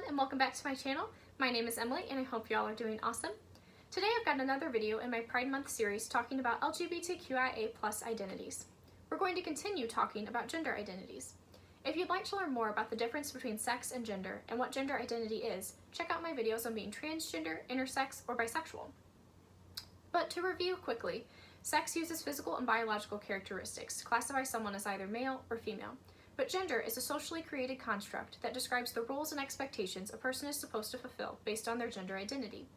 and welcome back to my channel. My name is Emily and I hope y'all are doing awesome. Today I've got another video in my Pride Month series talking about LGBTQIA+ identities. We're going to continue talking about gender identities. If you'd like to learn more about the difference between sex and gender and what gender identity is, check out my videos on being transgender, intersex, or bisexual. But to review quickly, sex uses physical and biological characteristics to classify someone as either male or female. But gender is a socially created construct that describes the roles and expectations a person is supposed to fulfill based on their gender identity.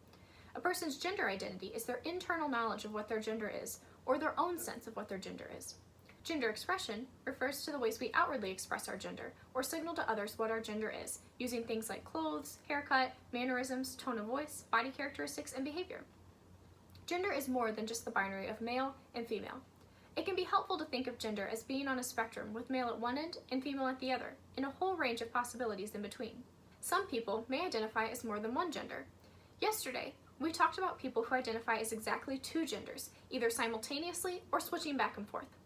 A person's gender identity is their internal knowledge of what their gender is, or their own sense of what their gender is. Gender expression refers to the ways we outwardly express our gender, or signal to others what our gender is, using things like clothes, haircut, mannerisms, tone of voice, body characteristics, and behavior. Gender is more than just the binary of male and female. It can be helpful to think of gender as being on a spectrum with male at one end and female at the other, and a whole range of possibilities in between. Some people may identify as more than one gender. Yesterday, we talked about people who identify as exactly two genders, either simultaneously or switching back and forth.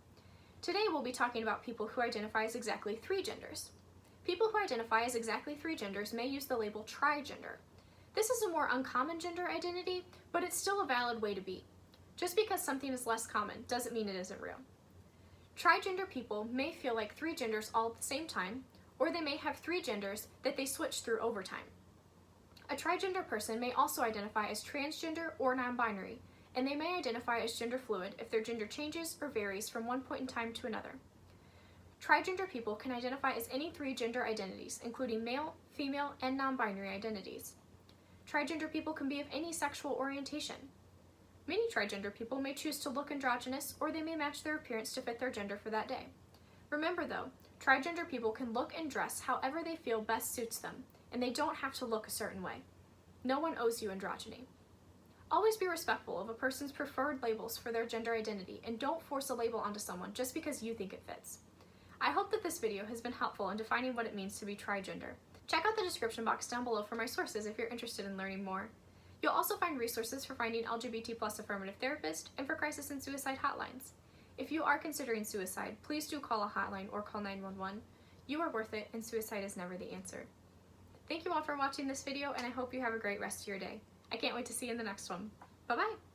Today we'll be talking about people who identify as exactly three genders. People who identify as exactly three genders may use the label trigender. This is a more uncommon gender identity, but it's still a valid way to be. Just because something is less common doesn't mean it isn't real. Trigender people may feel like three genders all at the same time, or they may have three genders that they switch through over time. A trigender person may also identify as transgender or non-binary, and they may identify as gender fluid if their gender changes or varies from one point in time to another. Trigender people can identify as any three gender identities, including male, female, and non-binary identities. Trigender people can be of any sexual orientation. Many trigender people may choose to look androgynous, or they may match their appearance to fit their gender for that day. Remember though, trigender people can look and dress however they feel best suits them, and they don't have to look a certain way. No one owes you androgyny. Always be respectful of a person's preferred labels for their gender identity, and don't force a label onto someone just because you think it fits. I hope that this video has been helpful in defining what it means to be trigender. Check out the description box down below for my sources if you're interested in learning more. You'll also find resources for finding LGBT+ affirmative therapists and for crisis and suicide hotlines. If you are considering suicide, please do call a hotline or call 911. You are worth it, and suicide is never the answer. Thank you all for watching this video, and I hope you have a great rest of your day. I can't wait to see you in the next one. Bye-bye!